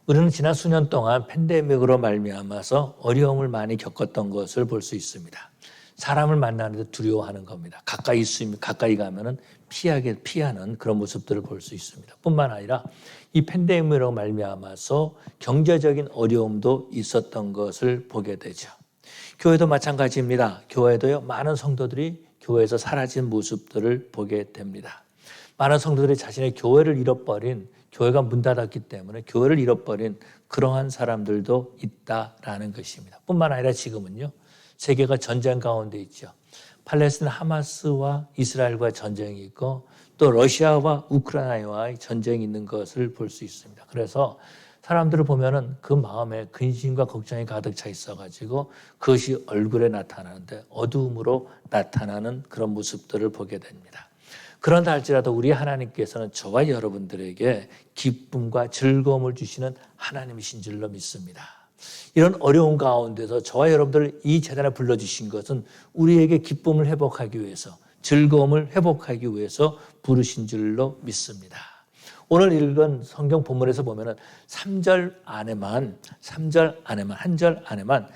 우리는 지난 수년 동안 팬데믹으로 말미암아서 어려움을 많이 겪었던 것을 볼 수 있습니다. 사람을 만나는데 두려워하는 겁니다. 가까이 가면은 피하는 그런 모습들을 볼 수 있습니다. 뿐만 아니라 이 팬데믹으로 말미암아서 경제적인 어려움도 있었던 것을 보게 되죠. 교회도 마찬가지입니다. 교회도요, 많은 성도들이 교회에서 사라진 모습들을 보게 됩니다. 많은 성도들이 자신의 교회를 잃어버린, 교회가 문 닫았기 때문에 교회를 잃어버린 그러한 사람들도 있다라는 것입니다. 뿐만 아니라 지금은요, 세계가 전쟁 가운데 있죠. 팔레스타인 하마스와 이스라엘과 전쟁이 있고 또 러시아와 우크라이나와의 전쟁이 있는 것을 볼 수 있습니다. 그래서 사람들을 보면은 그 마음에 근심과 걱정이 가득 차 있어가지고 그것이 얼굴에 나타나는데 어두움으로 나타나는 그런 모습들을 보게 됩니다. 그런다 할지라도 우리 하나님께서는 저와 여러분들에게 기쁨과 즐거움을 주시는 하나님이신 줄로 믿습니다. 이런 어려운 가운데서 저와 여러분들을 이 재단에 불러주신 것은 우리에게 기쁨을 회복하기 위해서, 즐거움을 회복하기 위해서 부르신 줄로 믿습니다. 오늘 읽은 성경 본문에서 보면은 3절 안에만 한 절 안에만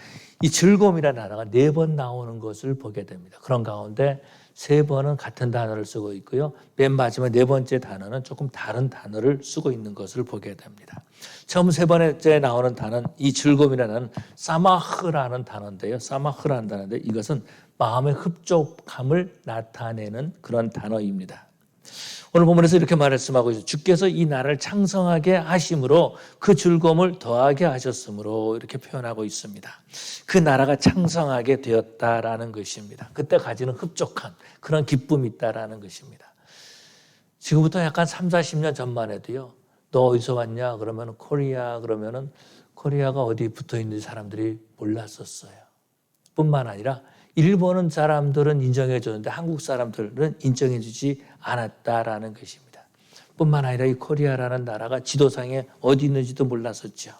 이 즐거움이라는 단어가 4번 나오는 것을 보게 됩니다. 그런 가운데 3번은 같은 단어를 쓰고 있고요. 맨 마지막 4번째 단어는 조금 다른 단어를 쓰고 있는 것을 보게 됩니다. 처음 3번째 나오는 단어는 이 즐거움이라는 사마흐라는 단어인데요. 사마흐라는 단어인데 이것은 마음의 흡족함을 나타내는 그런 단어입니다. 오늘 본문에서 이렇게 말씀하고 있어요. 주께서 이 나라를 창성하게 하심으로 그 즐거움을 더하게 하셨으므로 이렇게 표현하고 있습니다. 그 나라가 창성하게 되었다라는 것입니다. 그때 가지는 흡족한 그런 기쁨이 있다라는 것입니다. 지금부터 약간 3, 40년 전만 해도요. 너 어디서 왔냐? 그러면 코리아 그러면은 코리아가 어디 붙어 있는지 사람들이 몰랐었어요. 뿐만 아니라 일본은 사람들은 인정해 줬는데 한국 사람들은 인정해 주지 않았다라는 것입니다. 뿐만 아니라 이 코리아라는 나라가 지도상에 어디 있는지도 몰랐었죠.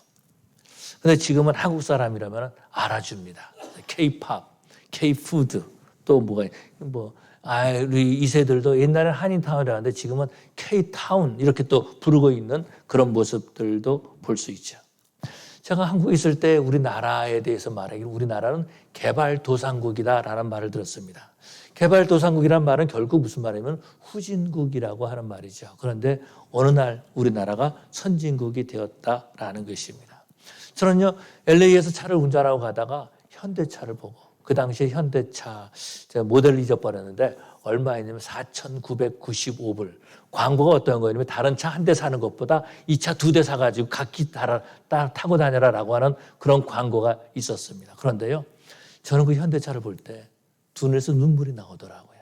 그런데 지금은 한국 사람이라면 알아줍니다. K-팝, K-푸드 또 우리 이 세들도 옛날에는 한인타운이라고 하는데 지금은 K-타운 이렇게 또 부르고 있는 그런 모습들도 볼 수 있죠. 제가 한국에 있을 때 우리나라에 대해서 말하기를 우리나라는 개발도상국이다라는 말을 들었습니다. 개발도상국이라는 말은 결국 무슨 말이냐면 후진국이라고 하는 말이죠. 그런데 어느 날 우리나라가 선진국이 되었다라는 것입니다. 저는요, LA에서 차를 운전하고 가다가 현대차를 보고 그 당시에 현대차 제가 모델을 잊어버렸는데 얼마였냐면 4,995불. 광고가 어떤 거냐면 다른 차 한 대 사는 것보다 이 차 2대 사가지고 각기 타고 다녀라라고 하는 그런 광고가 있었습니다. 그런데요, 저는 그 현대차를 볼 때 두 눈에서 눈물이 나오더라고요.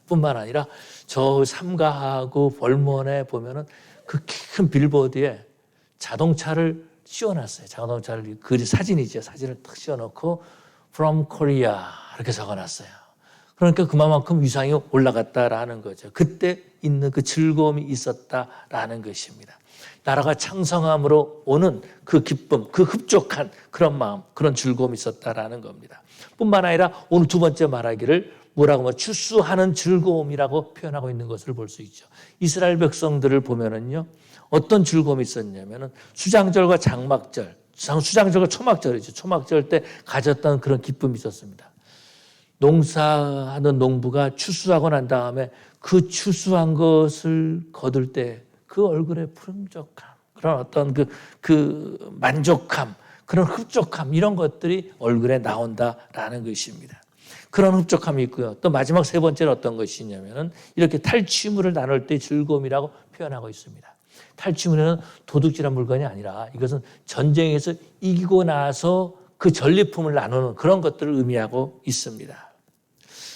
뿐만 아니라 저 삼가하고 벌몬에 보면은 그 큰 빌보드에 자동차를 씌워놨어요. 자동차를 사진이죠. 사진을 탁 씌워놓고 From Korea 이렇게 적어놨어요. 그러니까 그만큼 위상이 올라갔다라는 거죠. 그때 있는 그 즐거움이 있었다라는 것입니다. 나라가 창성함으로 오는 그 기쁨, 그 흡족한 그런 마음, 그런 즐거움이 있었다라는 겁니다. 뿐만 아니라 오늘 두 번째 말하기를 뭐라고 하면 추수하는 즐거움이라고 표현하고 있는 것을 볼 수 있죠. 이스라엘 백성들을 보면은요, 어떤 즐거움이 있었냐면은 수장절과 장막절, 수장절과 초막절이죠. 초막절 때 가졌던 그런 기쁨이 있었습니다. 농사하는 농부가 추수하고 난 다음에 그 추수한 것을 거둘 때 그 얼굴에 푸른적함, 그런 어떤 그 만족함, 그런 흡족함 이런 것들이 얼굴에 나온다라는 것입니다. 그런 흡족함이 있고요. 또 마지막 3번째는 어떤 것이냐면은 이렇게 탈취물을 나눌 때 즐거움이라고 표현하고 있습니다. 탈취물은 도둑질한 물건이 아니라 이것은 전쟁에서 이기고 나서 그 전리품을 나누는 그런 것들을 의미하고 있습니다.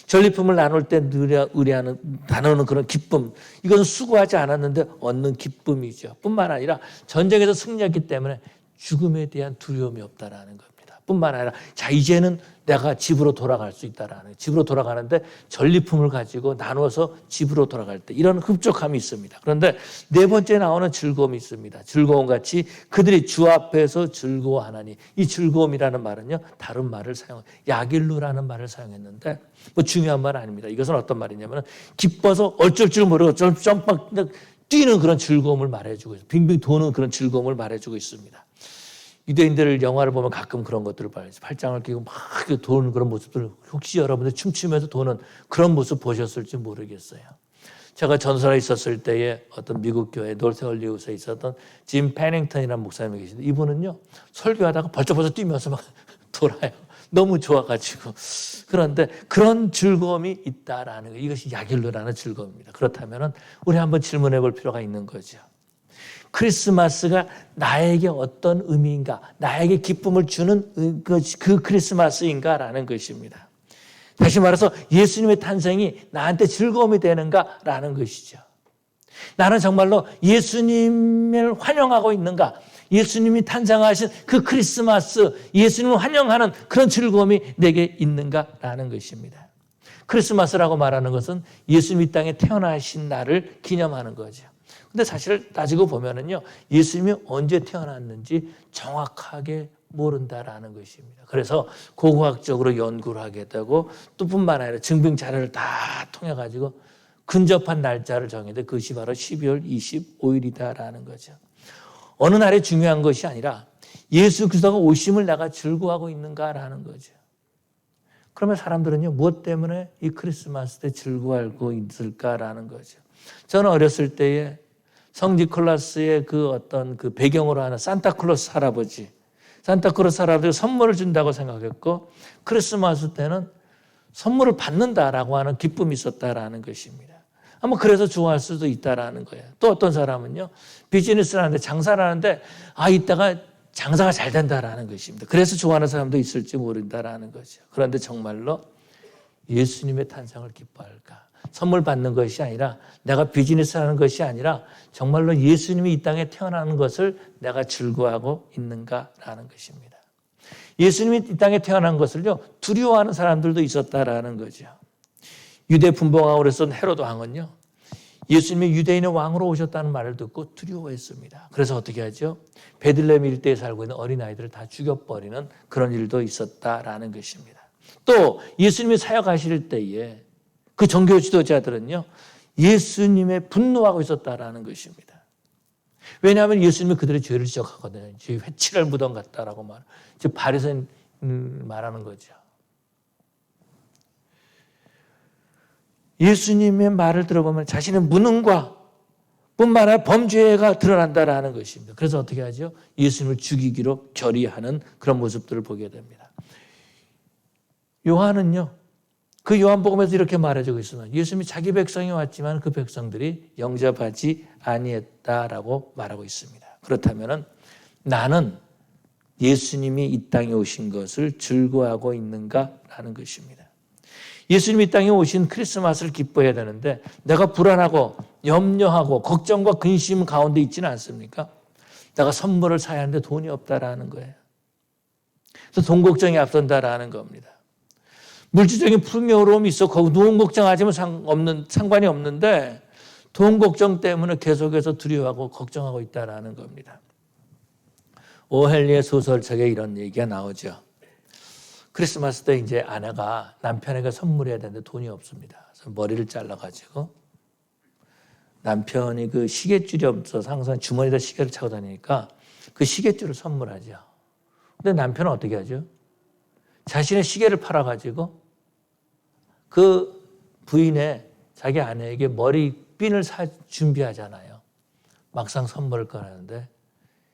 전리품을 나눌 때 나누는 그런 기쁨, 이것은 수고하지 않았는데 얻는 기쁨이죠. 뿐만 아니라 전쟁에서 승리했기 때문에 죽음에 대한 두려움이 없다라는 겁니다. 뿐만 아니라 자 이제는 내가 집으로 돌아갈 수 있다라는, 집으로 돌아가는데 전리품을 가지고 나눠서 집으로 돌아갈 때 이런 흡족함이 있습니다. 그런데 4번째 나오는 즐거움이 있습니다. 즐거움같이 그들이 주 앞에서 즐거워하나니, 이 즐거움이라는 말은요, 다른 말을 야길루라는 말을 사용했는데 중요한 말 아닙니다. 이것은 어떤 말이냐면 기뻐서 어쩔 줄 모르고 뛰는 그런 즐거움을 말해주고 있어요. 빙빙 도는 그런 즐거움을 말해주고 있습니다. 유대인들 영화를 보면 가끔 그런 것들을 봐요. 팔짱을 끼고 막 도는 그런 모습들을 혹시 여러분들 춤추면서 도는 그런 모습 보셨을지 모르겠어요. 제가 전설에 있었을 때에 어떤 미국 교회 노스홀리우드에 있었던 짐 패닝턴이라는 목사님이 계신데 이분은요 설교하다가 벌쩍벌쩍 뛰면서 막 돌아요. 너무 좋아가지고. 그런데 그런 즐거움이 있다라는 거예요. 이것이 야길로라는 즐거움입니다. 그렇다면 우리 한번 질문해 볼 필요가 있는 거죠. 크리스마스가 나에게 어떤 의미인가, 나에게 기쁨을 주는 그 크리스마스인가라는 것입니다. 다시 말해서 예수님의 탄생이 나한테 즐거움이 되는가라는 것이죠. 나는 정말로 예수님을 환영하고 있는가, 예수님이 탄생하신 그 크리스마스, 예수님을 환영하는 그런 즐거움이 내게 있는가라는 것입니다. 크리스마스라고 말하는 것은 예수님이 이 땅에 태어나신 날을 기념하는 거죠. 근데 사실 따지고 보면은요, 예수님이 언제 태어났는지 정확하게 모른다라는 것입니다. 그래서 고고학적으로 연구를 하게 되고 또 뿐만 아니라 증빙 자료를 다 통해 가지고 근접한 날짜를 정했는데 그것이 바로 12월 25일이다라는 거죠. 어느 날이 중요한 것이 아니라 예수 그리스도가 오심을 내가 즐거워하고 있는가라는 거죠. 그러면 사람들은요, 무엇 때문에 이 크리스마스 때 즐거워하고 있을까라는 거죠. 저는 어렸을 때에 성지클로스의 그 어떤 그 배경으로 하는 산타클로스 할아버지 선물을 준다고 생각했고 크리스마스 때는 선물을 받는다라고 하는 기쁨이 있었다라는 것입니다. 아마 그래서 좋아할 수도 있다라는 거예요. 또 어떤 사람은요, 비즈니스를 하는데 장사를 하는데 이따가 장사가 잘 된다라는 것입니다. 그래서 좋아하는 사람도 있을지 모른다라는 거죠. 그런데 정말로 예수님의 탄생을 기뻐할까? 선물 받는 것이 아니라 내가 비즈니스 하는 것이 아니라 정말로 예수님이 이 땅에 태어나는 것을 내가 즐거워하고 있는가라는 것입니다. 예수님이 이 땅에 태어난 것을요 두려워하는 사람들도 있었다라는 거죠. 유대 분봉왕으로 쓴 헤로드 왕은요 예수님이 유대인의 왕으로 오셨다는 말을 듣고 두려워했습니다. 그래서 어떻게 하죠? 베들레헴 일대에 살고 있는 어린아이들을 다 죽여버리는 그런 일도 있었다라는 것입니다. 또 예수님이 사역하실 때에 그 종교 지도자들은요 예수님의 분노하고 있었다라는 것입니다. 왜냐하면 예수님이 그들의 죄를 지적하거든요. 회칠할 무덤 같다라고 말, 즉 바리새인 말하는 거죠. 예수님의 말을 들어보면 자신의 무능과 뿐만 아니라 범죄가 드러난다라는 것입니다. 그래서 어떻게 하죠? 예수님을 죽이기로 결의하는 그런 모습들을 보게 됩니다. 요한은요, 그 요한복음에서 이렇게 말해주고 있습니다. 예수님이 자기 백성이 왔지만 그 백성들이 영접하지 아니했다라고 말하고 있습니다. 그렇다면 나는 예수님이 이 땅에 오신 것을 즐거워하고 있는가라는 것입니다. 예수님이 이 땅에 오신 크리스마스를 기뻐해야 되는데 내가 불안하고 염려하고 걱정과 근심 가운데 있지는 않습니까? 내가 선물을 사야 하는데 돈이 없다라는 거예요. 그래서 돈 걱정이 앞선다라는 겁니다. 물질적인 풍요로움이 있어 거기 돈 걱정하지만 상관이 없는데 돈 걱정 때문에 계속해서 두려워하고 걱정하고 있다라는 겁니다. 오헬리의 소설책에 이런 얘기가 나오죠. 크리스마스 때 이제 아내가 남편에게 선물해야 되는데 돈이 없습니다. 그래서 머리를 잘라가지고 남편이 그 시계줄이 없어서 항상 주머니에다 시계를 차고 다니니까 그 시계줄을 선물하죠. 근데 남편은 어떻게 하죠? 자신의 시계를 팔아가지고 그 부인의 자기 아내에게 머리핀을 준비하잖아요. 막상 선물을 꺼내는데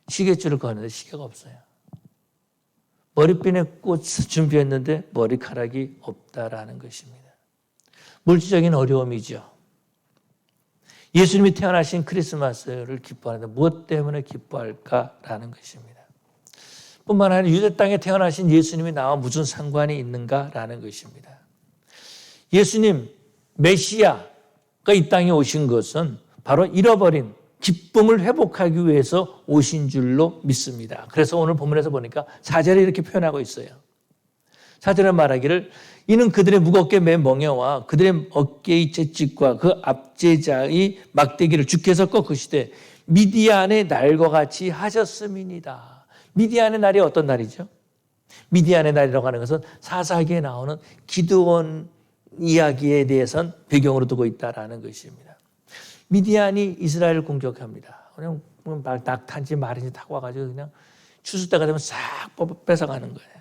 시계줄을 꺼내는데 시계가 없어요. 머리핀에 꽃을 준비했는데 머리카락이 없다라는 것입니다. 물질적인 어려움이죠. 예수님이 태어나신 크리스마스를 기뻐하는데 무엇 때문에 기뻐할까라는 것입니다. 뿐만 아니라 유대 땅에 태어나신 예수님이 나와 무슨 상관이 있는가라는 것입니다. 예수님 메시아가 이 땅에 오신 것은 바로 잃어버린 기쁨을 회복하기 위해서 오신 줄로 믿습니다. 그래서 오늘 본문에서 보니까 4절에 이렇게 표현하고 있어요. 4절에 말하기를 이는 그들의 무겁게 맨 멍에와 그들의 어깨의 채찍과 그 압제자의 막대기를 주께서 꺾으시되 미디안의 날과 같이 하셨음이니이다. 미디안의 날이 어떤 날이죠? 미디안의 날이라고 하는 것은 사사기에 나오는 기드온 이야기에 대해서는 배경으로 두고 있다라는 것입니다. 미디안이 이스라엘을 공격합니다. 그냥 막 낙타인지 말인지 타고 와가지고 그냥 추수 때가 되면 싹 뺏어가는 거예요.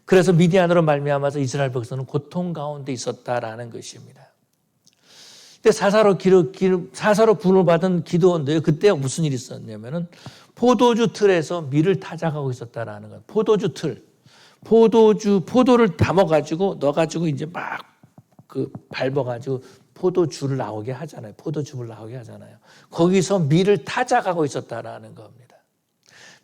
그래서 미디안으로 말미암아서 이스라엘 백성은 고통 가운데 있었다라는 것입니다. 근데 사사로 부름을 받은 기드온도요. 그때 무슨 일이 있었냐면은 포도주 틀에서 밀을 타작하고 있었다라는 거예요. 포도주 틀, 포도를 담아가지고 넣어가지고 이제 막 그 밟아가지고 포도주를 나오게 하잖아요. 포도즙을 나오게 하잖아요. 거기서 밀을 타작하고 있었다라는 겁니다.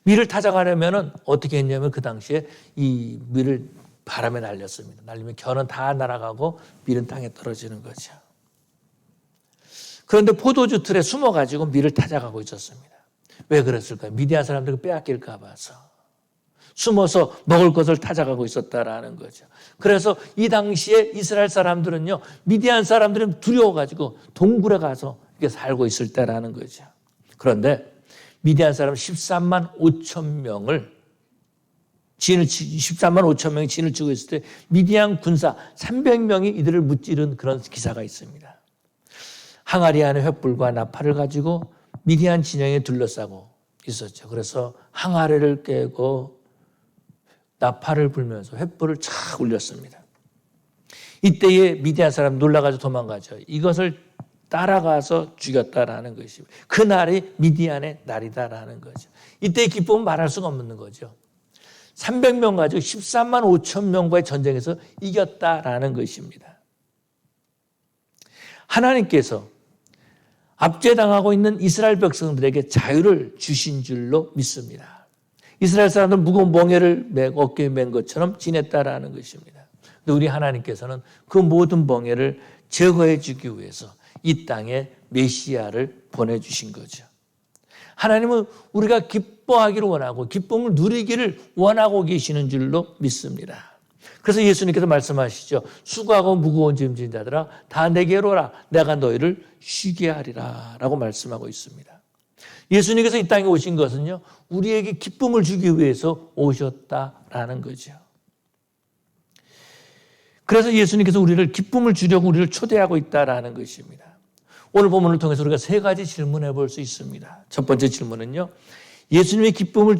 밀을 타작하려면은 어떻게 했냐면 그 당시에 이 밀을 바람에 날렸습니다. 날리면 결은 다 날아가고 밀은 땅에 떨어지는 거죠. 그런데 포도주 틀에 숨어가지고 밀을 타작하고 있었습니다. 왜 그랬을까요? 미디안 사람들이 빼앗길까 봐서. 숨어서 먹을 것을 타작하고 있었다라는 거죠. 그래서 이 당시에 이스라엘 사람들은요, 미디안 사람들은 두려워가지고 동굴에 가서 이렇게 살고 있을 때라는 거죠. 그런데 미디안 사람 13만 5천 명을 13만 5천 명이 진을 치고 있을 때 미디안 군사 300명이 이들을 무찌른 그런 기사가 있습니다. 항아리 안에 횃불과 나팔을 가지고 미디안 진영에 둘러싸고 있었죠. 그래서 항아리를 깨고 나팔을 불면서 횃불을 착 울렸습니다. 이때에 미디안 사람 놀라가지고 도망가죠. 이것을 따라가서 죽였다라는 것입니다. 그날이 미디안의 날이다라는 거죠. 이때의 기쁨은 말할 수가 없는 거죠. 300명 가지고 13만 5천 명과의 전쟁에서 이겼다라는 것입니다. 하나님께서 압제당하고 있는 이스라엘 백성들에게 자유를 주신 줄로 믿습니다. 이스라엘 사람들은 무거운 멍에를 어깨에 맨 것처럼 지냈다라는 것입니다. 근데 우리 하나님께서는 그 모든 멍에를 제거해 주기 위해서 이 땅에 메시아를 보내주신 거죠. 하나님은 우리가 기뻐하기를 원하고 기쁨을 누리기를 원하고 계시는 줄로 믿습니다. 그래서 예수님께서 말씀하시죠. 수고하고 무거운 짐진 자들아 다 내게로 오라. 내가 너희를 쉬게 하리라 라고 말씀하고 있습니다. 예수님께서 이 땅에 오신 것은요, 우리에게 기쁨을 주기 위해서 오셨다라는 거죠. 그래서 예수님께서 우리를 기쁨을 주려고 우리를 초대하고 있다라는 것입니다. 오늘 본문을 통해서 우리가 세 가지 질문해 볼 수 있습니다. 첫 번째 질문은요, 예수님의 기쁨을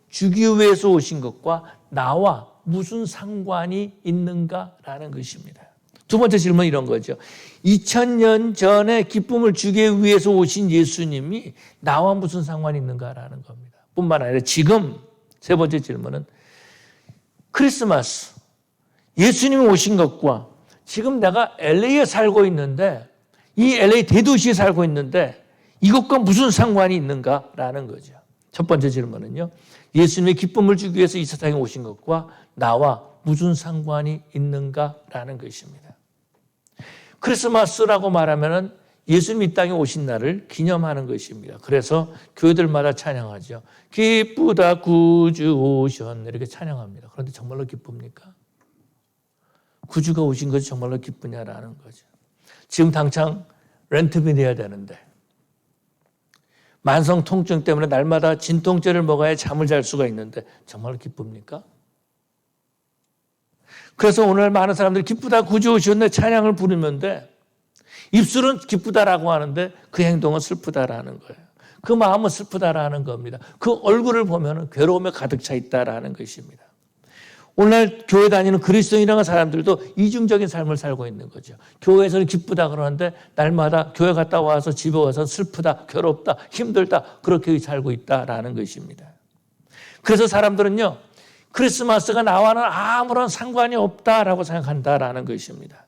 주기 위해서 오신 것과 나와 무슨 상관이 있는가라는 것입니다. 두 번째 질문은 이런 거죠. 2000년 전에 기쁨을 주기 위해서 오신 예수님이 나와 무슨 상관이 있는가라는 겁니다. 뿐만 아니라 지금 세 번째 질문은 크리스마스, 예수님이 오신 것과 지금 내가 LA에 살고 있는데 이 LA 대도시에 살고 있는데 이것과 무슨 상관이 있는가라는 거죠. 첫 번째 질문은요. 예수님의 기쁨을 주기 위해서 이 세상에 오신 것과 나와 무슨 상관이 있는가라는 것입니다. 크리스마스라고 말하면은 예수님이 이 땅에 오신 날을 기념하는 것입니다. 그래서 교회들마다 찬양하죠. 기쁘다 구주 오셨네 이렇게 찬양합니다. 그런데 정말로 기쁩니까? 구주가 오신 것이 정말로 기쁘냐라는 거죠. 지금 당장 렌트비 내야 되는데 만성 통증 때문에 날마다 진통제를 먹어야 잠을 잘 수가 있는데 정말로 기쁩니까? 그래서 오늘 많은 사람들이 기쁘다 구주 오셨네 찬양을 부르는데 입술은 기쁘다라고 하는데 그 행동은 슬프다라는 거예요. 그 마음은 슬프다라는 겁니다. 그 얼굴을 보면 괴로움에 가득 차 있다라는 것입니다. 오늘날 교회 다니는 그리스도인이라는 사람들도 이중적인 삶을 살고 있는 거죠. 교회에서는 기쁘다 그러는데 날마다 교회 갔다 와서 집에 와서 슬프다, 괴롭다, 힘들다 그렇게 살고 있다라는 것입니다. 그래서 사람들은요. 크리스마스가 나와는 아무런 상관이 없다라고 생각한다라는 것입니다.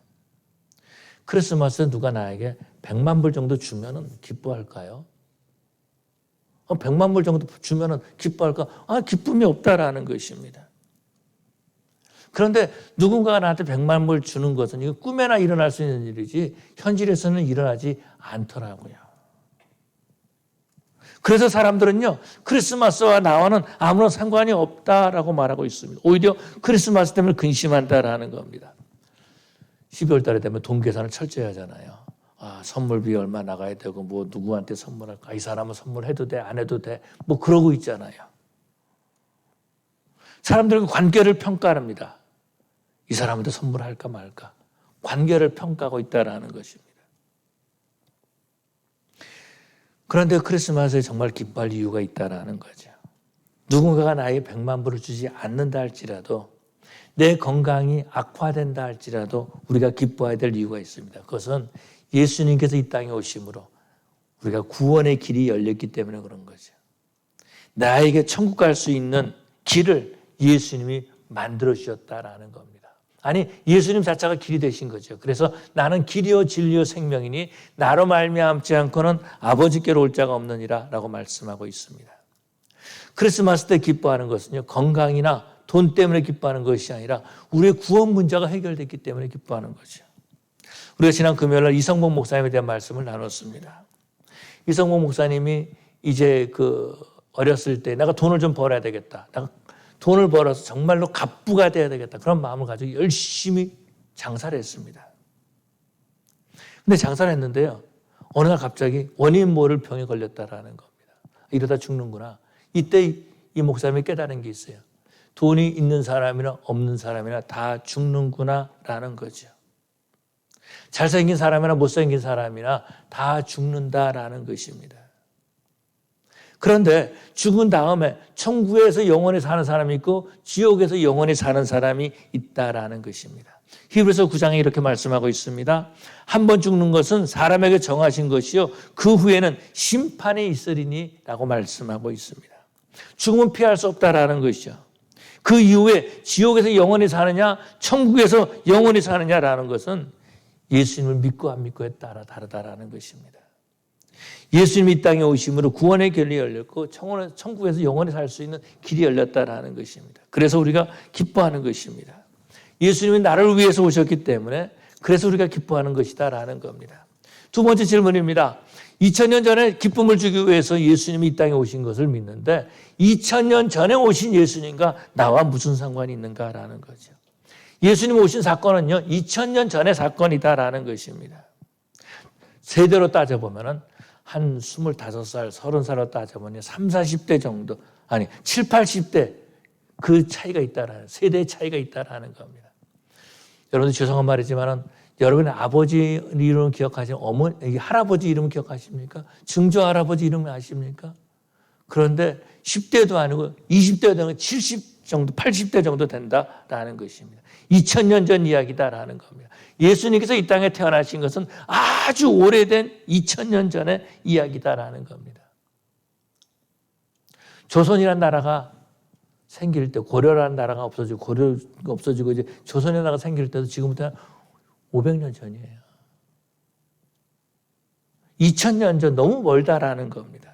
크리스마스 누가 나에게 100만 불 정도 주면은 기뻐할까요? 100만 불 정도 주면은 기뻐할까? 기쁨이 없다라는 것입니다. 그런데 누군가가 나한테 100만 불 주는 것은 이거 꿈에나 일어날 수 있는 일이지 현실에서는 일어나지 않더라고요. 그래서 사람들은요, 크리스마스와 나와는 아무런 상관이 없다라고 말하고 있습니다. 오히려 크리스마스 때문에 근심한다라는 겁니다. 12월 달에 되면 돈 계산을 철저히 하잖아요. 선물비 얼마 나가야 되고, 뭐 누구한테 선물할까? 이 사람은 선물해도 돼? 안 해도 돼? 뭐 그러고 있잖아요. 사람들은 관계를 평가합니다. 이 사람한테 선물할까 말까? 관계를 평가하고 있다라는 것입니다. 그런데 크리스마스에 정말 기뻐할 이유가 있다라는 거죠. 누군가가 나에게 100만 불을 주지 않는다 할지라도, 내 건강이 악화된다 할지라도 우리가 기뻐해야 될 이유가 있습니다. 그것은 예수님께서 이 땅에 오심으로 우리가 구원의 길이 열렸기 때문에 그런 거죠. 나에게 천국 갈 수 있는 길을 예수님이 만들어 주셨다라는 겁니다. 아니, 예수님 자체가 길이 되신 거죠. 그래서 나는 길이요 진리요 생명이니 나로 말미암지 않고는 아버지께로 올 자가 없느니라 라고 말씀하고 있습니다. 크리스마스 때 기뻐하는 것은요, 건강이나 돈 때문에 기뻐하는 것이 아니라 우리의 구원 문제가 해결됐기 때문에 기뻐하는 거죠. 우리가 지난 금요일 이성복 목사님에 대한 말씀을 나눴습니다. 이성복 목사님이 이제 어렸을 때 내가 돈을 좀 벌어야 되겠다. 내가 돈을 벌어서 정말로 갑부가 돼야 되겠다. 그런 마음을 가지고 열심히 장사를 했습니다. 근데 장사를 했는데요, 어느 날 갑자기 원인 모를 병에 걸렸다라는 겁니다. 이러다 죽는구나. 이때 이 목사님이 깨달은 게 있어요. 돈이 있는 사람이나 없는 사람이나 다 죽는구나라는 거죠. 잘생긴 사람이나 못생긴 사람이나 다 죽는다라는 것입니다. 그런데 죽은 다음에 천국에서 영원히 사는 사람이 있고 지옥에서 영원히 사는 사람이 있다라는 것입니다. 히브리서 9장에 이렇게 말씀하고 있습니다. 한 번 죽는 것은 사람에게 정하신 것이요 그 후에는 심판이 있으리니 라고 말씀하고 있습니다. 죽음은 피할 수 없다라는 것이죠. 그 이후에 지옥에서 영원히 사느냐 천국에서 영원히 사느냐라는 것은 예수님을 믿고 안 믿고에 따라 다르다라는 것입니다. 예수님이 이 땅에 오심으로 구원의 길이 열렸고 천국에서 영원히 살 수 있는 길이 열렸다라는 것입니다. 그래서 우리가 기뻐하는 것입니다. 예수님이 나를 위해서 오셨기 때문에 그래서 우리가 기뻐하는 것이다라는 겁니다. 두 번째 질문입니다. 2000년 전에 기쁨을 주기 위해서 예수님이 이 땅에 오신 것을 믿는데 2000년 전에 오신 예수님과 나와 무슨 상관이 있는가라는 거죠. 예수님 오신 사건은요 2000년 전의 사건이다라는 것입니다. 세대로 따져보면 한 25살, 30살로 따져보면 30, 40대 정도, 아니 7, 80대 그 차이가 있다라는, 세대의 차이가 있다라는 겁니다. 여러분들 죄송한 말이지만 여러분의 아버지 이름을 기억하시면 어머니, 할아버지 이름 기억하십니까? 증조 할아버지 이름 아십니까? 그런데 10대도 아니고 20대도 아니고 70 정도, 80대 정도 된다라는 것입니다. 2000년 전 이야기다라는 겁니다. 예수님께서 이 땅에 태어나신 것은 아주 오래된 2000년 전의 이야기다라는 겁니다. 조선이라는 나라가 생길 때, 고려라는 나라가 없어지고, 고려가 없어지고, 이제 조선의 나라가 생길 때도 지금부터 500년 전이에요. 2000년 전 너무 멀다라는 겁니다.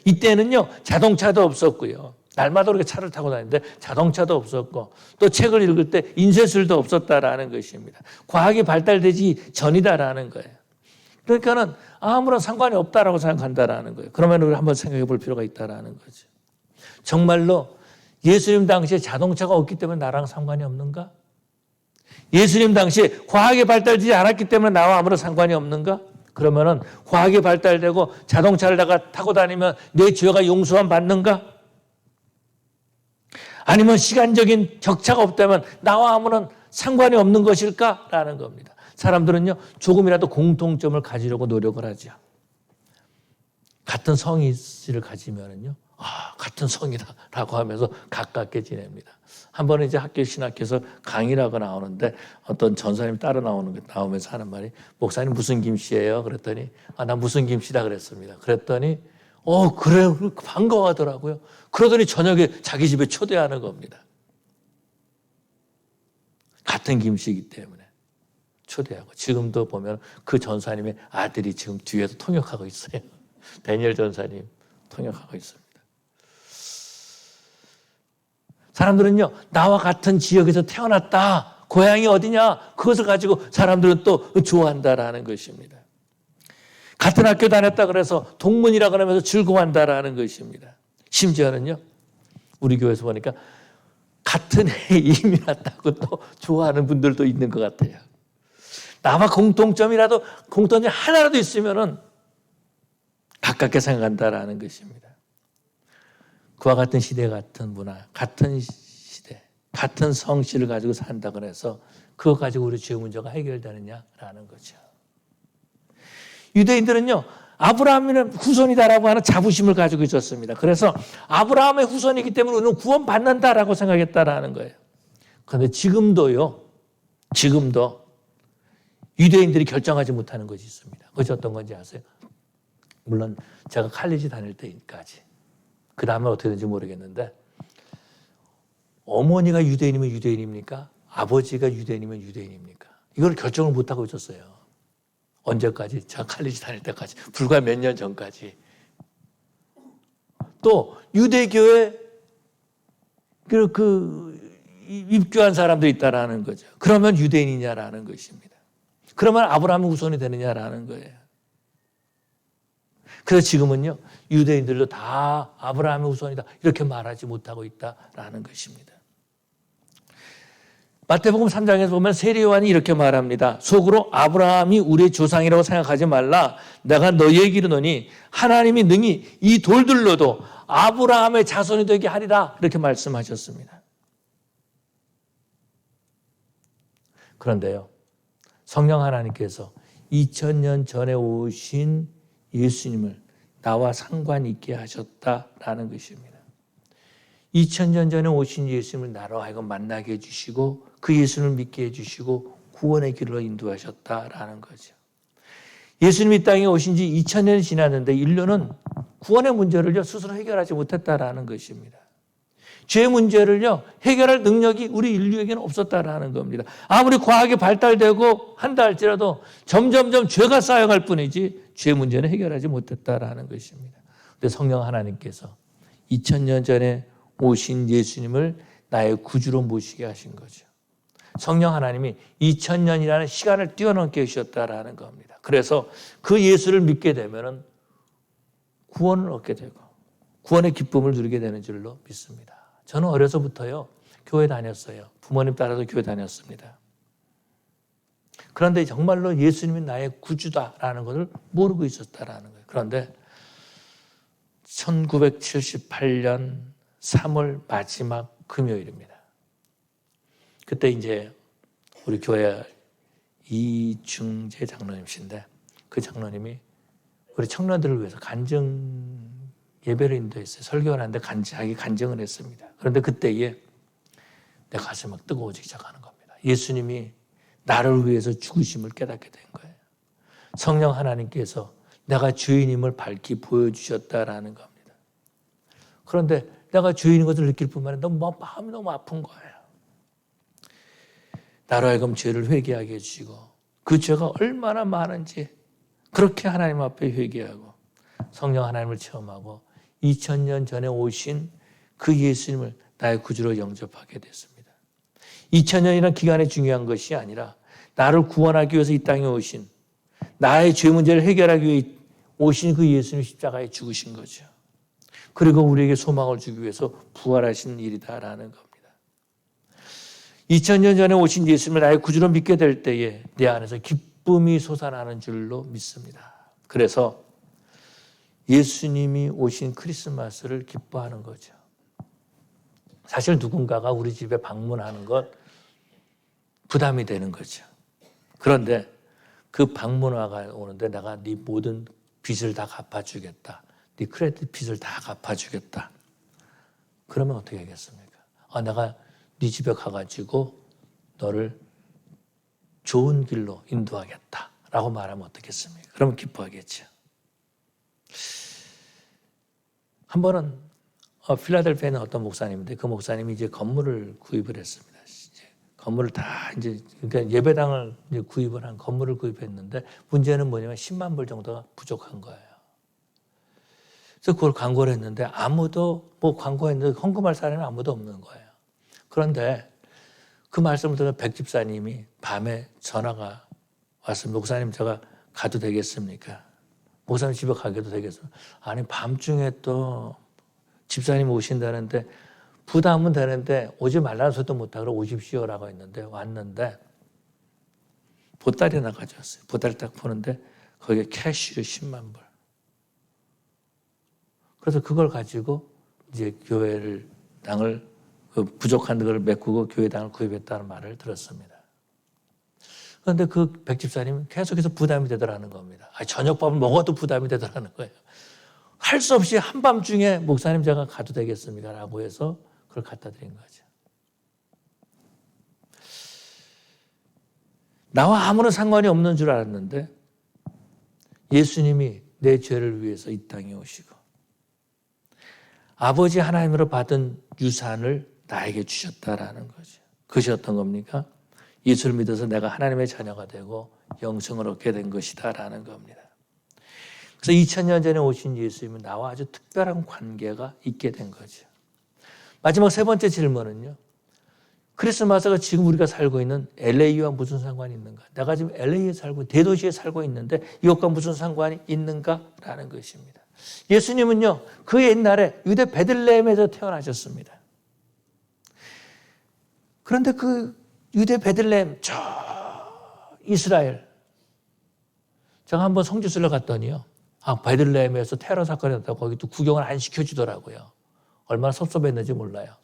이때는요, 자동차도 없었고요. 날마다 그렇게 차를 타고 다니는데 자동차도 없었고 또 책을 읽을 때 인쇄술도 없었다라는 것입니다. 과학이 발달되지 전이다라는 거예요. 그러니까는 아무런 상관이 없다라고 생각한다라는 거예요. 그러면 우리 한번 생각해 볼 필요가 있다라는 거죠. 정말로 예수님 당시에 자동차가 없기 때문에 나랑 상관이 없는가? 예수님 당시에 과학이 발달되지 않았기 때문에 나와 아무런 상관이 없는가? 그러면은 과학이 발달되고 자동차를 내가 타고 다니면 내 죄가 용서함 받는가? 아니면 시간적인 격차가 없다면 나와 아무런 상관이 없는 것일까라는 겁니다. 사람들은요 조금이라도 공통점을 가지려고 노력을 하죠. 같은 성의를 가지면은요 같은 성이다라고 하면서 가깝게 지냅니다. 한 번은 이제 학교 신학교에서 강의를 하고 나오는데 어떤 전사님이 따로 나오면서 하는 말이 목사님 무슨 김씨예요? 그랬더니 나 무슨 김씨다 그랬습니다. 그랬더니 그래요? 반가워하더라고요. 그러더니 저녁에 자기 집에 초대하는 겁니다. 같은 김씨이기 때문에 초대하고 지금도 보면 그 전사님의 아들이 지금 뒤에서 통역하고 있어요. 다니엘 전사님 통역하고 있습니다. 사람들은요 나와 같은 지역에서 태어났다. 고향이 어디냐? 그것을 가지고 사람들은 또 좋아한다라는 것입니다. 같은 학교 다녔다 그래서 동문이라 그러면서 즐거워한다라는 것입니다. 심지어는요 우리 교회에서 보니까 같은 해에 이민 왔다고 또 좋아하는 분들도 있는 것 같아요. 나와 공통점이라도 공통점 하나라도 있으면은 가깝게 생각한다라는 것입니다. 그와 같은 시대, 같은 문화, 같은 시대, 같은 성씨를 가지고 산다 그래서 그거 가지고 우리 죄 문제가 해결되느냐라는 거죠. 유대인들은요 아브라함의 후손이다라고 하는 자부심을 가지고 있었습니다. 그래서 아브라함의 후손이기 때문에 우리는 구원받는다라고 생각했다라는 거예요. 그런데 지금도 유대인들이 결정하지 못하는 것이 있습니다. 그것이 어떤 건지 아세요? 물론 제가 칼리지 다닐 때까지, 그 다음에 어떻게 되는지 모르겠는데, 어머니가 유대인이면 유대인입니까? 아버지가 유대인이면 유대인입니까? 이걸 결정을 못하고 있었어요. 언제까지? 제가 칼리지 다닐 때까지. 불과 몇 년 전까지. 또 유대교에 입교한 사람도 있다라는 거죠. 그러면 유대인이냐라는 것입니다. 그러면 아브라함의 후손이 되느냐라는 거예요. 그래서 지금은요, 유대인들도 다 아브라함의 후손이다 이렇게 말하지 못하고 있다라는 것입니다. 마태복음 3장에서 보면 세례 요한이 이렇게 말합니다. 속으로 아브라함이 우리의 조상이라고 생각하지 말라. 내가 너희에게 이르노니 하나님이 능히 이 돌들로도 아브라함의 자손이 되게 하리라. 이렇게 말씀하셨습니다. 그런데요, 성령 하나님께서 2000년 전에 오신 예수님을 나와 상관 있게 하셨다라는 것입니다. 2000년 전에 오신 예수님을 나로 하여금 만나게 해주시고 그 예수님을 믿게 해주시고 구원의 길로 인도하셨다라는 거죠. 예수님이 이 땅에 오신 지 2000년이 지났는데 인류는 구원의 문제를 스스로 해결하지 못했다라는 것입니다. 죄의 문제를요 해결할 능력이 우리 인류에게는 없었다라는 겁니다. 아무리 과학이 발달되고 한다 할지라도 점점점 죄가 쌓여갈 뿐이지 죄의 문제는 해결하지 못했다라는 것입니다. 그런데 성령 하나님께서 2000년 전에 오신 예수님을 나의 구주로 모시게 하신 거죠. 성령 하나님이 2000년이라는 시간을 뛰어넘게 해주셨다라는 겁니다. 그래서 그 예수를 믿게 되면 구원을 얻게 되고 구원의 기쁨을 누리게 되는 줄로 믿습니다. 저는 어려서부터요 교회 다녔어요. 부모님 따라서 교회 다녔습니다. 그런데 정말로 예수님이 나의 구주다라는 것을 모르고 있었다라는 거예요. 그런데 1978년 3월 마지막 금요일입니다. 그때 이제 우리 교회 이중재 장로님이신데 그 장로님이 우리 청년들을 위해서 간증 예배를 인도했어요. 설교를 하는데 자기 간증을 했습니다. 그런데 그때에 내 가슴이 막 뜨거워지기 시작하는 겁니다. 예수님이 나를 위해서 죽으심을 깨닫게 된 거예요. 성령 하나님께서 내가 죄인임을 밝히 보여주셨다라는 겁니다. 그런데 내가 죄인인 것을 느낄 뿐만 아니라 마음이 너무 아픈 거예요. 나로 하여금 죄를 회개하게 해주시고 그 죄가 얼마나 많은지 그렇게 하나님 앞에 회개하고 성령 하나님을 체험하고 2000년 전에 오신 그 예수님을 나의 구주로 영접하게 됐습니다. 2000년이라는 기간이 중요한 것이 아니라 나를 구원하기 위해서 이 땅에 오신 나의 죄 문제를 해결하기 위해 오신 그 예수님 십자가에 죽으신 거죠. 그리고 우리에게 소망을 주기 위해서 부활하신 일이다라는 겁니다. 2000년 전에 오신 예수님을 나의 구주로 믿게 될 때에 내 안에서 기쁨이 솟아나는 줄로 믿습니다. 그래서 예수님이 오신 크리스마스를 기뻐하는 거죠. 사실 누군가가 우리 집에 방문하는 것 부담이 되는 거죠. 그런데 그 방문화가 오는데 내가 네 모든 빚을 다 갚아주겠다. 네 크레딧 빚을 다 갚아주겠다. 그러면 어떻게 하겠습니까? 내가 네 집에 가가지고 너를 좋은 길로 인도하겠다라고 말하면 어떻겠습니까? 그러면 기뻐하겠죠. 한 번은 필라델피아에 있는 어떤 목사님인데 그 목사님이 이제 건물을 구입을 했습니다. 이제 건물을 다 그러니까 예배당을 이제 구입을 한 건물을 구입했는데 문제는 뭐냐면 10만 불 정도가 부족한 거예요. 그래서 그걸 광고를 했는데 아무도 광고했는데 헌금할 사람은 아무도 없는 거예요. 그런데 그 말씀을 들은 백 집사님이 밤에 전화가 왔습니다. 목사님 제가 가도 되겠습니까? 목사님 집에 가게도 되겠습니까? 아니 밤중에 또 집사님 오신다는데 부담은 되는데 오지 말라는 소리도 못하고 오십시오라고 했는데 왔는데 보따리 하나 가져왔어요. 보따리 딱 보는데 거기에 캐시로 10만 불. 그래서 그걸 가지고 이제 교회를 당을 부족한 걸 메꾸고 교회당을 구입했다는 말을 들었습니다. 그런데 그 백집사님은 계속해서 부담이 되더라는 겁니다. 저녁밥을 먹어도 부담이 되더라는 거예요. 할 수 없이 한밤중에 목사님 제가 가도 되겠습니까? 라고 해서 그걸 갖다 드린 거죠. 나와 아무런 상관이 없는 줄 알았는데 예수님이 내 죄를 위해서 이 땅에 오시고 아버지 하나님으로 받은 유산을 나에게 주셨다라는 거죠. 그것이 어떤 겁니까? 예수를 믿어서 내가 하나님의 자녀가 되고 영생을 얻게 된 것이다라는 겁니다. 그래서 2000년 전에 오신 예수님은 나와 아주 특별한 관계가 있게 된 거죠. 마지막 세 번째 질문은요. 크리스마스가 지금 우리가 살고 있는 LA와 무슨 상관이 있는가? 내가 지금 LA에 살고 대도시에 살고 있는데 이것과 무슨 상관이 있는가라는 것입니다. 예수님은요. 그 옛날에 유대 베들레헴에서 태어나셨습니다. 그런데 그 유대 베들레헴 저 이스라엘 제가 한번 성지순례 갔더니요. 베들레헴에서 테러 사건이 났다고 거기 또 구경을 안 시켜주더라고요. 얼마나 섭섭했는지 몰라요.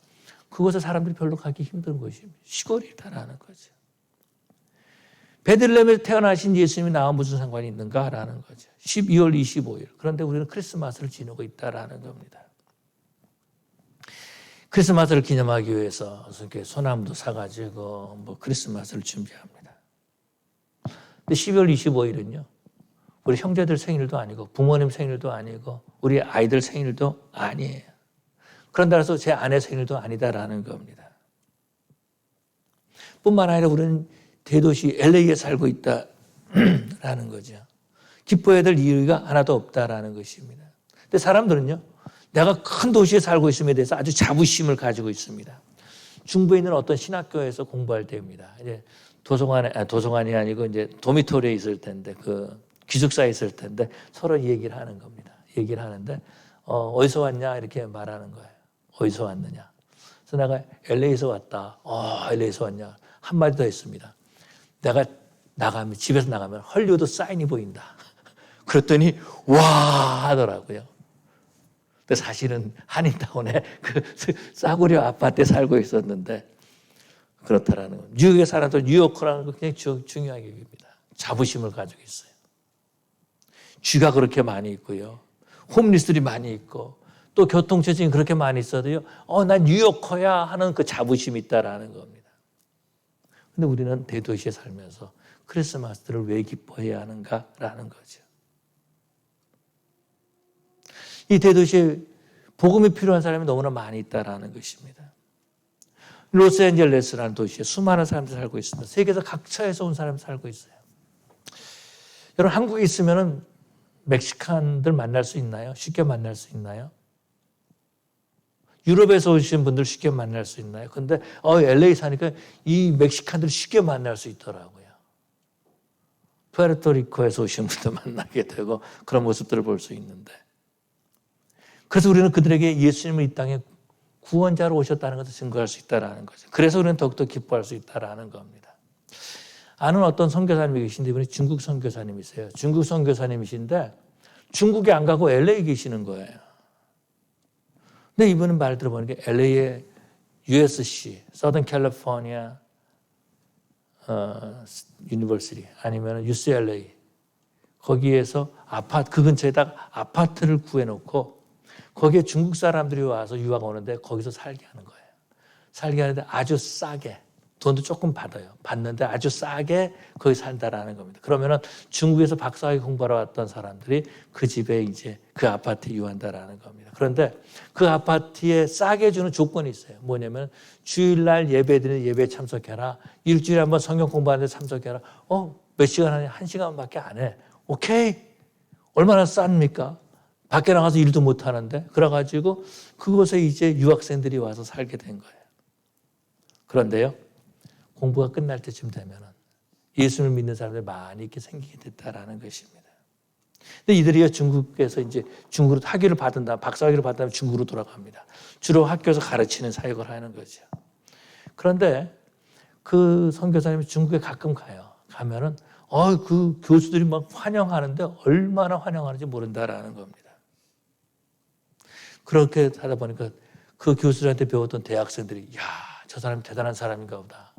그곳에 사람들이 별로 가기 힘든 곳입니다. 시골이다라는 거죠. 베들레헴에서 태어나신 예수님이 나와 무슨 상관이 있는가라는 거죠. 12월 25일. 그런데 우리는 크리스마스를 지내고 있다라는 겁니다. 크리스마스를 기념하기 위해서 이렇게 소나무도 사가지고 크리스마스를 준비합니다. 근데 12월 25일은요. 우리 형제들 생일도 아니고 부모님 생일도 아니고 우리 아이들 생일도 아니에요. 그런다 해서 제 아내 생일도 아니다라는 겁니다. 뿐만 아니라 우리는 대도시 LA에 살고 있다라는 거죠. 기뻐해야 될 이유가 하나도 없다라는 것입니다. 근데 사람들은요. 내가 큰 도시에 살고 있음에 대해서 아주 자부심을 가지고 있습니다. 중부에 있는 어떤 신학교에서 공부할 때입니다. 이제 도서관이 아니고 이제 도미토리에 있을 텐데 기숙사에 있을 텐데 서로 얘기를 하는 겁니다. 얘기를 하는데 어디서 왔냐 이렇게 말하는 거예요. 어디서 왔느냐. 그래서 내가 LA에서 왔다. LA에서 왔냐. 한마디 더 했습니다. 내가 집에서 나가면 헐리우드 사인이 보인다. 그랬더니 와 하더라고요. 근데 사실은 한인타운에 그 싸구려 아파트에 살고 있었는데 그렇다라는 거예요. 뉴욕에 살아도 뉴요커라는 거 굉장히 중요하게 여깁니다. 자부심을 가지고 있어요. 쥐가 그렇게 많이 있고요. 홈리스들이 많이 있고 또 교통체증이 그렇게 많이 있어도요. 난 뉴요커야 하는 그 자부심이 있다라는 겁니다. 근데 우리는 대도시에 살면서 크리스마스를 왜 기뻐해야 하는가라는 거죠. 이 대도시에 복음이 필요한 사람이 너무나 많이 있다라는 것입니다. 로스앤젤레스라는 도시에 수많은 사람들이 살고 있습니다. 세계에서 각처에서 온 사람이 살고 있어요. 여러분 한국에 있으면 멕시칸들 만날 수 있나요? 쉽게 만날 수 있나요? 유럽에서 오신 분들 쉽게 만날 수 있나요? 근데 LA 사니까 이 멕시칸들 쉽게 만날 수 있더라고요. 푸에르토리코에서 오신 분들 만나게 되고 그런 모습들을 볼 수 있는데 그래서 우리는 그들에게 예수님을 이 땅에 구원자로 오셨다는 것을 증거할 수 있다는 거죠. 그래서 우리는 더욱더 기뻐할 수 있다는 겁니다. 아는 어떤 선교사님이 계신데 이분이 중국 선교사님이세요. 중국 선교사님이신데 중국에 안 가고 LA에 계시는 거예요. 근데 이분은 말 들어보니까 LA에 USC, Southern California University 아니면 UCLA 거기에서 그 근처에다가 아파트를 구해놓고 거기에 중국 사람들이 와서 유학 오는데 거기서 살게 하는 거예요. 살게 하는데 아주 싸게 돈도 조금 받는데 아주 싸게 거기 산다라는 겁니다. 그러면은 중국에서 박사학위 공부하러 왔던 사람들이 그 집에 이제 그 아파트에 유한다라는 겁니다. 그런데 그 아파트에 싸게 주는 조건이 있어요. 뭐냐면 주일날 예배드리는 예배에 참석해라. 일주일에 한번 성경 공부하는 데 참석해라. 몇 시간 하냐? 1시간밖에 안 해. 오케이. 얼마나 쌉니까? 밖에 나가서 일도 못 하는데. 그래가지고 그곳에 이제 유학생들이 와서 살게 된 거예요. 그런데요. 공부가 끝날 때쯤 되면은 예수를 믿는 사람들이 많이 이렇게 생기게 됐다라는 것입니다. 근데 이들이요 중국에서 이제 중국으로 학위를 받은 다음 박사학위를 받은 다음에 중국으로 돌아갑니다. 주로 학교에서 가르치는 사역을 하는 거죠. 그런데 그 선교사님이 중국에 가끔 가요. 가면은 그 교수들이 막 환영하는데 얼마나 환영하는지 모른다라는 겁니다. 그렇게 하다 보니까 그 교수들한테 배웠던 대학생들이 저 사람이 대단한 사람인가 보다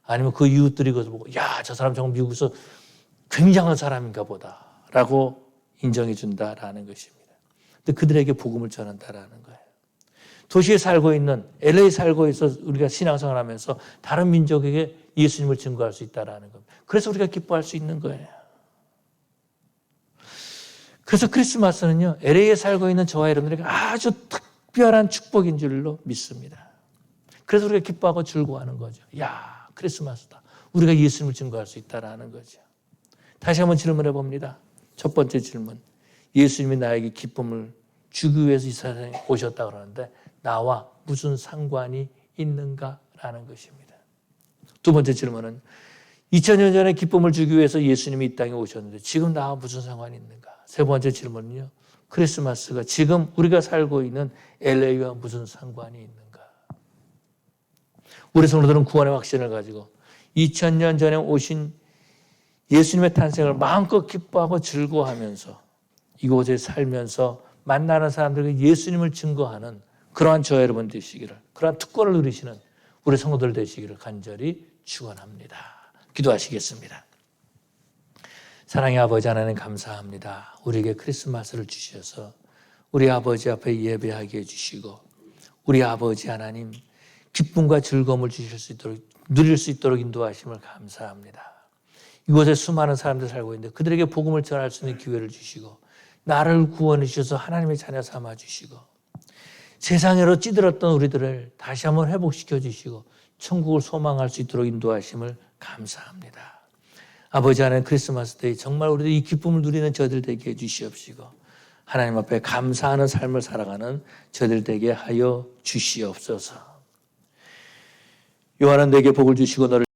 아니면 그 이웃들이 그것을 보고 야, 저 사람 정말 미국에서 굉장한 사람인가 보다라고 인정해 준다라는 것입니다. 근데 그들에게 복음을 전한다라는 거예요. 도시에 살고 있는 LA 살고 있어 우리가 신앙생활 하면서 다른 민족에게 예수님을 증거할 수 있다라는 겁니다. 그래서 우리가 기뻐할 수 있는 거예요. 그래서 크리스마스는요, LA에 살고 있는 저와 여러분들에게 아주 특별한 축복인 줄로 믿습니다. 그래서 우리가 기뻐하고 즐거워하는 거죠. 야, 크리스마스다. 우리가 예수님을 증거할 수 있다라는 거죠. 다시 한번 질문해 봅니다. 첫 번째 질문. 예수님이 나에게 기쁨을 주기 위해서 이 세상에 오셨다 그러는데 나와 무슨 상관이 있는가라는 것입니다. 두 번째 질문은 2000년 전에 기쁨을 주기 위해서 예수님이 이 땅에 오셨는데 지금 나와 무슨 상관이 있는가? 세 번째 질문은요. 크리스마스가 지금 우리가 살고 있는 LA와 무슨 상관이 있는가? 우리 성도들은 구원의 확신을 가지고 2000년 전에 오신 예수님의 탄생을 마음껏 기뻐하고 즐거워하면서 이곳에 살면서 만나는 사람들에게 예수님을 증거하는 그러한 저 여러분 되시기를, 그러한 특권을 누리시는 우리 성도들 되시기를 간절히 축원합니다. 기도하시겠습니다. 사랑의 아버지 하나님 감사합니다. 우리에게 크리스마스를 주셔서 우리 아버지 앞에 예배하게 해주시고 우리 아버지 하나님 기쁨과 즐거움을 주실 수 있도록 누릴 수 있도록 인도하심을 감사합니다. 이곳에 수많은 사람들 살고 있는데 그들에게 복음을 전할 수 있는 기회를 주시고 나를 구원해 주셔서 하나님의 자녀 삼아 주시고 세상으로 찌들었던 우리들을 다시 한번 회복시켜 주시고 천국을 소망할 수 있도록 인도하심을 감사합니다. 아버지 하나님 크리스마스 데이 정말 우리들 이 기쁨을 누리는 저들 되게 해주시옵시고 하나님 앞에 감사하는 삶을 살아가는 저들 되게 하여 주시옵소서. 요한은 내게 복을 주시고 너를